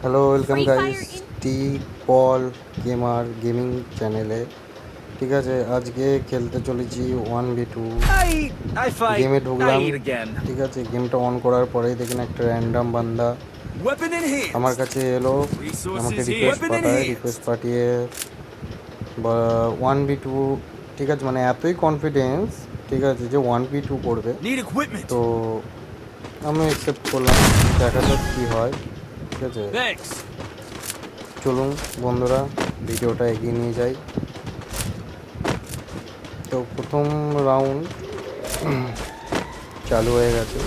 Hello, welcome guys টি পল gaming চ্যানেলে। ঠিক আছে, আজকে খেলতে চলেছি 1v2 I fight. গেমে I ঢুকলাম। eat again. ঠিক আছে, গেমটা অন করার পরেই দেখেন একটা র্যান্ডাম বান্দা Weapon আমার enhanced. কাছে এলো, আমাকে Resources here. রিকোয়েস্ট Weapon পাঠায়, রিকোয়েস্ট enhanced. পাঠিয়ে বা 1v2। ঠিক আছে, মানে এতই কনফিডেন্স, ঠিক আছে, যে 1v2 করবে। Need equipment. তো আমি অ্যাকসেপ্ট করলাম, দেখা যাক কী হয়। ঠিক আছে, Thanks. চলুন বন্ধুরা ভিডিওটা এগিয়ে নিয়ে যাই। তো প্রথম রাউন্ড চালু হয়ে গেছে।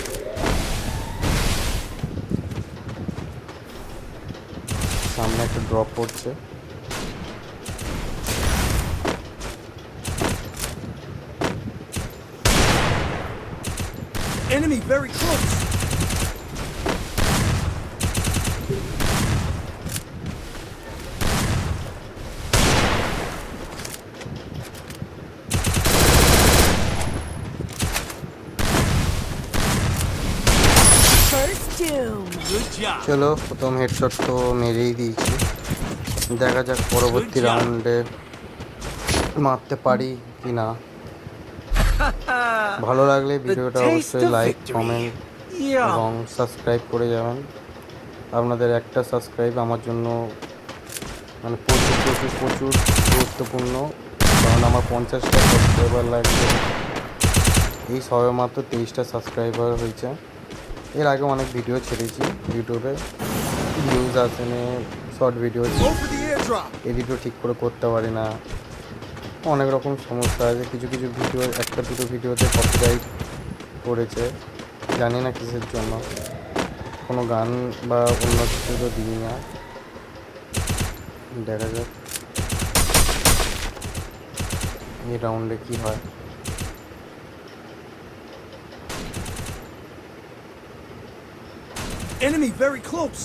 সামনে একটা ড্রপ পড়ছে। Enemy very close. First doom. Good job. চলো, প্রথম হেডশট তো মেরেই দিয়েছি, দেখা যাক পরবর্তী রাউন্ডে মারতে পারি কি না। ভালো লাগলে The ভিডিওটা taste অবশ্যই of লাইক, victory. কমেন্ট এবং Yum. সাবস্ক্রাইব করে যাবেন। আপনাদের একটা সাবস্ক্রাইব আমার জন্য মানে প্রচুর প্রচুর প্রচুর গুরুত্বপূর্ণ, কারণ আমার 50টা সাবস্ক্রাইবার লাগবে। এই সবে মাত্র 23টা সাবস্ক্রাইবার হয়েছে। এর আগে অনেক ভিডিও ছেড়েছি ইউটিউবে, ভিউজ আসেনি, short video, Go for the airdrop. এডিটও ঠিক করে করতে পারি না, অনেক রকম সমস্যা আছে। কিছু কিছু ভিডিও, একটা দুটো ভিডিওতে কপিরাইট করেছে, জানি না কিসের জন্য। কোনো গান বা অন্য কিছু তো দিই না। দেখা যাক এই রাউন্ডে কী হয়। Enemy very close.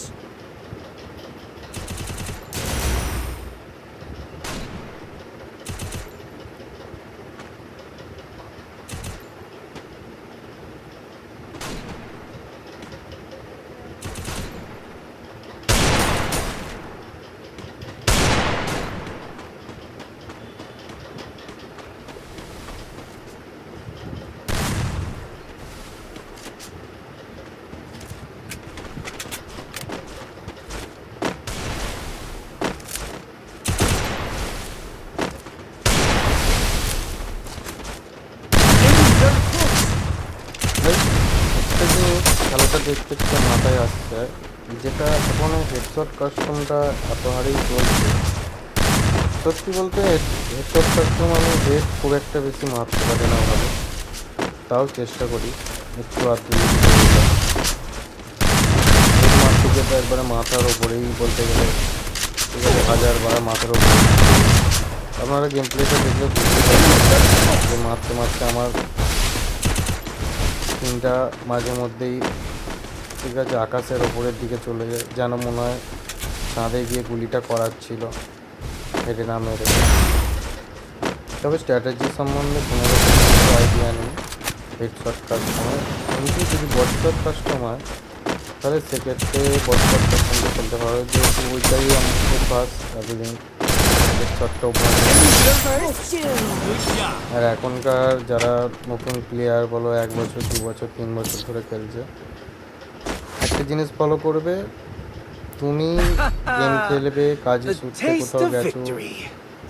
Enemy very close. একটা জিনিস খেলাটা দেখতে দেখতে মাথায় আসছে, যেটা এখন হেডশট কাস্টমটা এত হারেই চলছে। সত্যি বলতে হেডশট কাস্টম আমি হেড খুব একটা বেশি মারতে পারি না ভালো, তাও চেষ্টা করি একটু আধটু মারতে গিয়ে তো একবারে মাথার ওপরেই বলতে গেলে, ঠিক আছে, 1000 বার মাথার ওপরে। আপনারা গেম প্লেটা দেখলে বুঝতে পারবেন যে মারতে মারতে আমার স্ক্রিনটা মাঝে মধ্যেই, ঠিক আছে, আকাশের ওপরের দিকে চলে যায়, যেন মনে হয় চাঁদে গিয়ে গুলিটা করাচ্ছিল হেডে না মেরে। তবে স্ট্র্যাটেজি সম্বন্ধে কোনো রকম আইডিয়া নেই হেডশট কাস্টমার, কিন্তু যদি বটশট কাস্টমার তাহলে সেক্ষেত্রে বটশট কাস্টমটা খেলতে পারো, যেহেতু ওইটাই আমার খুব ফার্স্ট এতদিন হেডশটটা উপর। First doom. Good job. আর এখনকার যারা নতুন প্লেয়ার বলো, 1 বছর 2 বছর 3 বছর ধরে খেলছে, একটা জিনিস ফলো করবে, তুমি গেম খেলবে, কাজে The ছুটতে taste কোথাও of গেছো victory.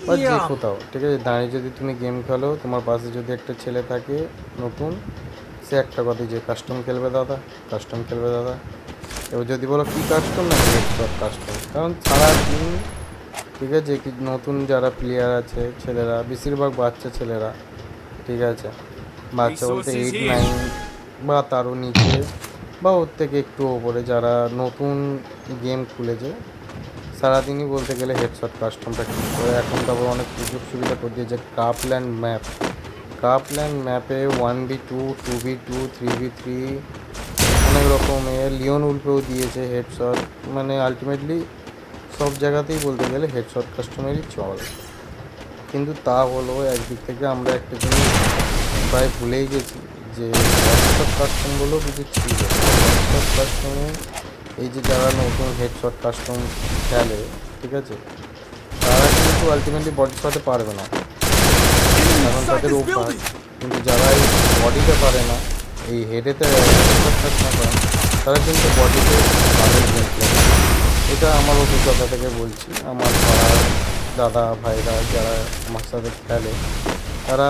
বা যে Yum. কোথাও, ঠিক আছে, দাঁড়িয়ে যদি তুমি গেম খেলো, তোমার পাশে যদি একটা ছেলে থাকে নতুন, সে একটা কথাই, যে কাস্টম খেলবে দাদা, কাস্টম খেলবে দাদা। এবার যদি বলো কী কাস্টম, না হেডশট কাস্টম, কারণ সারাদিন, ঠিক আছে, কি নতুন যারা প্লেয়ার আছে ছেলেরা, বেশিরভাগ বাচ্চা ছেলেরা, ঠিক আছে, বাচ্চা বলতে Resources 8 9 here. বা তারও নিচে বা ওর থেকে একটু ওপরে, যারা নতুন গেম খুলেছে, সারাদিনই বলতে গেলে হেডশট কাস্টমটা খেলতে হবে। এখন তারপর অনেক সুযোগ সুবিধা করে দিয়েছে, কাপল্যান্ড ম্যাপ, কাপল্যান্ড ম্যাপে 1v2 2v2 3v3 অনেক রকমের, লিওন উল্পেও দিয়েছে হেডশট। মানে আলটিমেটলি সব জায়গাতেই বলতে গেলে হেডশট কাস্টমারই চল। কিন্তু তা হলো একদিক থেকে আমরা একটা জিনিস প্রায় ভুলেই গেছি, যে হোয়াটসঅ্যাপ কাস্টম বলেও কিছু ছিল। হোয়াটসঅ্যাপ কাস্টমে এই যে যারা নতুন হেডশট কাস্টম খেলে, ঠিক আছে, তারা কিন্তু আলটিমেটলি বডি শটে পারবে না, Enemy কারণ inside তাদের this অভ্যাস। building. কিন্তু যারা এই বডিতে পারে না, এই হেডেতে হেডশট কাস্টম পারে, তারা কিন্তু বডিতে ভালো গেম প্লে। এটা আমার অভিজ্ঞতা থেকে বলছি। আমার পাড়ার দাদা ভাইরা যারা আমার সাথে খেলে, তারা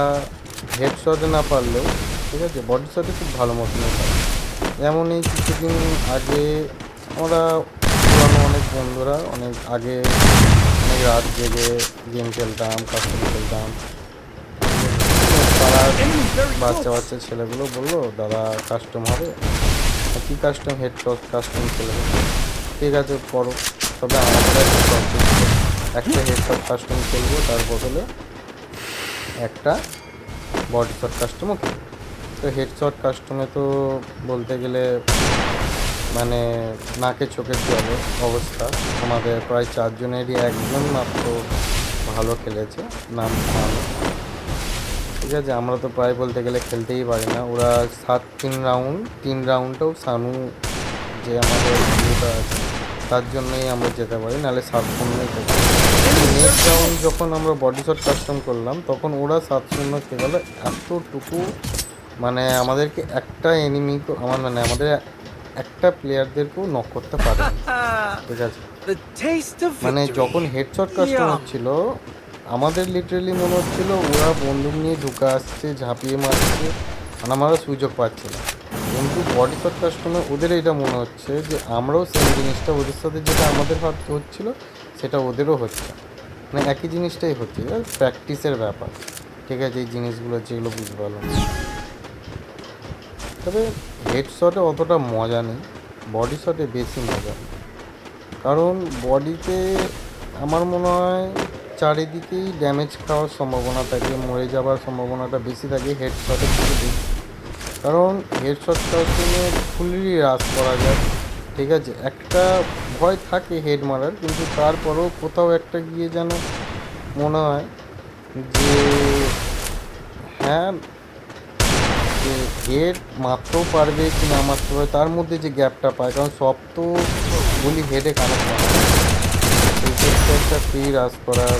হেডশটে না পারলেও, ঠিক আছে, বডি শটে খুব ভালো মতনই পারে। যেমন এই কিছুদিন আগে আমরা পুরানো অনেক বন্ধুরা অনেক আগে অনেক রাত জেগে গেম খেলতাম, কাস্টম খেলতাম। পাড়ার Enemy very বাচ্চা close. বাচ্চা ছেলেগুলো বললো, দাদা কাস্টম হবে, কী কাস্টম, হেডশট কাস্টম খেলবে, ঠিক আছে করো, তবে আমাদের একটা শর্ত ছিল, একটা হেডশট কাস্টম খেলবো, তার বদলে একটা বডি শট কাস্টমও খেলবো। তো হেডশট কাস্টমে তো বলতে গেলে মানে নাকে চোখের জলে অবস্থা। আমাদের প্রায় 4 জনেরই একজন মাত্র ভালো খেলেছে, নাম সানু, ঠিক আছে। আমরা তো প্রায় বলতে গেলে খেলতেই পারি না। ওরা 3 রাউন্ডটাও সানু যে আমাদের ইয়েটা আছে তার জন্যই আমরা যেতে পারি, নাহলে 7-0 থেকে। নেক্সট রাউন্ড যখন আমরা বডি শট কাস্টম করলাম, তখন ওরা 7-0 খেয়ে গেল। এতটুকু মানে আমাদেরকে একটা এনিমি, আমার মানে আমাদের একটা প্লেয়ারদেরকেও নক করতে পারে, ঠিক আছে। The taste of মানে victory. যখন হেডশট কাস্টম Yum. হচ্ছিল, আমাদের লিটারেলি মনে হচ্ছিল ওরা বন্দুক নিয়ে ঢুকে আসছে, ঝাঁপিয়ে মারছে, আর আমরা সুযোগ পাচ্ছি না। কিন্তু বডি শট কাস্টমে ওদের এটা মনে হচ্ছে যে আমরাও সেম জিনিসটা ওদের সাথে যেটা আমাদের হাত হচ্ছিল সেটা ওদেরও হচ্ছে, মানে একই জিনিসটাই হচ্ছে। প্র্যাকটিসের ব্যাপার, ঠিক আছে, এই জিনিসগুলো যেগুলো বুঝতে পারলাম। তবে হেডশটে অতটা মজা নেই, বডি শটে বেশি মজা। কারণ বডিতে আমার মনে হয় চারিদিকেই ড্যামেজ খাওয়ার সম্ভাবনা থাকে, মরে যাওয়ার সম্ভাবনাটা বেশি থাকে হেডশটের থেকে বেশি। কারণ হেডশট কাস্টমে ফুললি রাশ করা যায়, ঠিক আছে। একটা ভয় থাকে হেড মারার, কিন্তু তারপরেও কোথাও একটা গিয়ে যেন মনে হয় যে হ্যাঁ, যে হেড মারতেও পারবে কি না মারতে পারবে, তার মধ্যে যে গ্যাপটা পায়, কারণ সব তো গুলি হেডে কানেক্ট করা, সেই ক্ষেত্রে একটা ফ্রি রাশ করার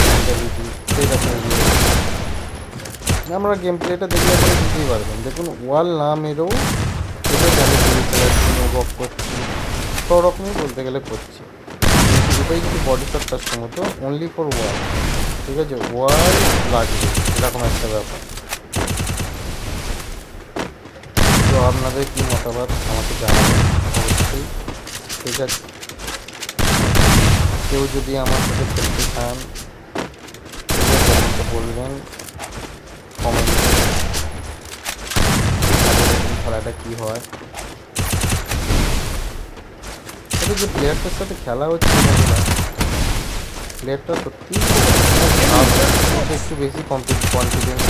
মেন্টালিটি, সেটা তৈরি হয়। আমরা গেম প্লেটা দেখলে পরে বুঝতেই পারবেন। দেখুন, ওয়াল না মেরেও এটা আমি গুলি চালাচ্ছি, অনুভব করছি, সব রকমই বলতে গেলে করছি। কিন্তু এটাই যদি বডি শট কাস্টম হতো অনলি ফর ওয়াল, ঠিক আছে, ওয়াল লাগবে, এরকম একটা ব্যাপার। তো আপনাদের কী মতামত আমাকে জানাবেন অবশ্যই, ঠিক আছে। কেউ যদি আমার সাথে খেলতে চান, ঠিক আছে, আমাকে বলবেন কমেন্টে, খেলাটা কী হয়। তবে যে প্লেয়ারটার সাথে খেলা হচ্ছে প্লেয়ারটা সত্যি একটু বেশি কনফিডেন্স।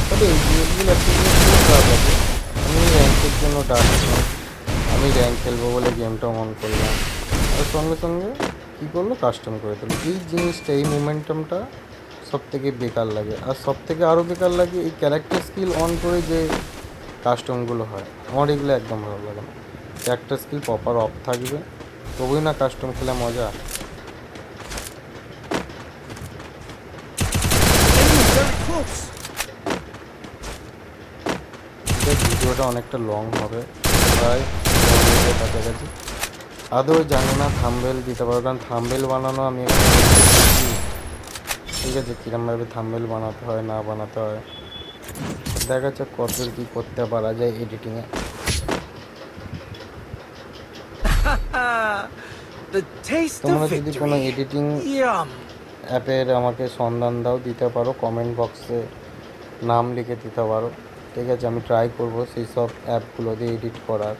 তবে এই জিনিসগুলো একটা জিনিস খারাপ আছে, আমি র্যাঙ্কের জন্য ডাকছিলাম, আমি র্যাঙ্ক খেলবো বলে গেমটা অন করলাম, আর সঙ্গে সঙ্গে কী করলো, কাস্টম করে দিল। এই জিনিসটা, এই মোমেন্টামটা সব থেকে বেকার লাগে। আর সব থেকে আরও বেকার লাগে এই ক্যারেক্টার স্কিল অন করে যে কাস্টমগুলো হয়, আমার এগুলো একদম ভালো লাগে না। ক্যারেক্টার স্কিল প্রপার অফ থাকবে, তবেই না কাস্টম খেলে মজা। Enemy very close. ভিডিওটা অনেকটা লং হবে, প্রায় 9 মিনিটের কাছাকাছি। আদৌ জানি না থাম্বনেল দিতে পারবো, কারণ থাম্বনেল বানানো আমি এখানে শিখছি, ঠিক আছে, কীরমভাবে থাম্বনেল বানাতে হয় না বানাতে হয়। দেখা যাক কতদূর কী করতে পারা যায় এডিটিংয়ে। The taste তোমরা of যদি কোনো victory. Editing Yum. অ্যাপের আমাকে সন্ধান দাও, দিতে পারো, কমেন্ট বক্সে নাম লিখে দিতে পারো, ঠিক আছে। আমি ট্রাই করবো সেই সব অ্যাপগুলো দিয়ে এডিট করার।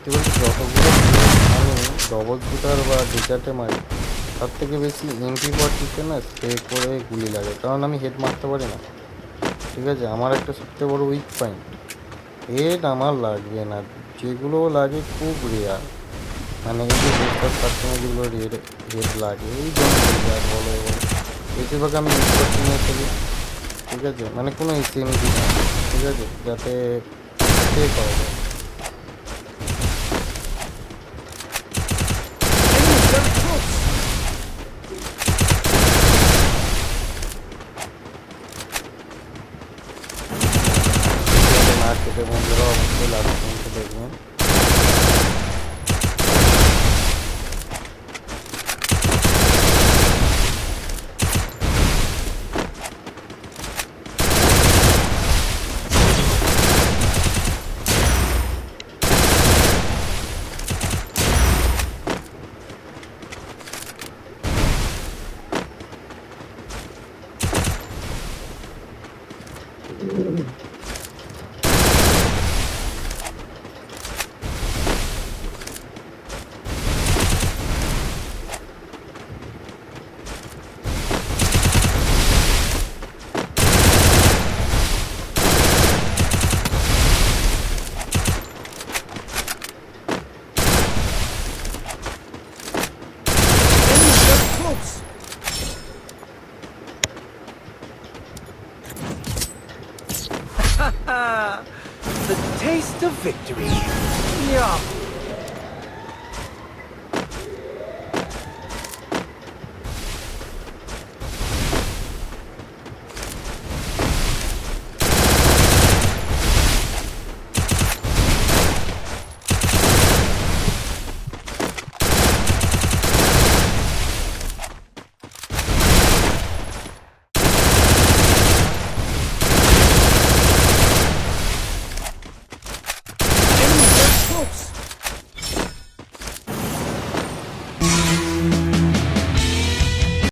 সত্যি বলতে যতগুলো আমি ডবল শুটার বা ডিজার্টে মারি তার থেকে বেশি MP40 না স্প্রে করে গুলি লাগে, কারণ আমি হেড মারতে পারি না। ঠিক আছে, আমার একটা সবথেকে বড় উইক পয়েন্ট, হেড আমার লাগবে না, যেগুলো লাগে খুব রেয়ার। মানে এই যে হেডশট কাস্টমার যেগুলো হেড লাগে এই জন্য বলো, এবং বেশিরভাগ আমি MP40 নিয়ে খেলি। ঠিক আছে, মানে কোনো SMG না, ঠিক আছে, যাতে স্প্রে করা যায়। Enemy very close. মার্কেটে বন্ধুরা অবশ্যই লাস্ট পর্যন্ত দেখবেন। Enemy very close. The taste of victory. Yum. Enemy very close.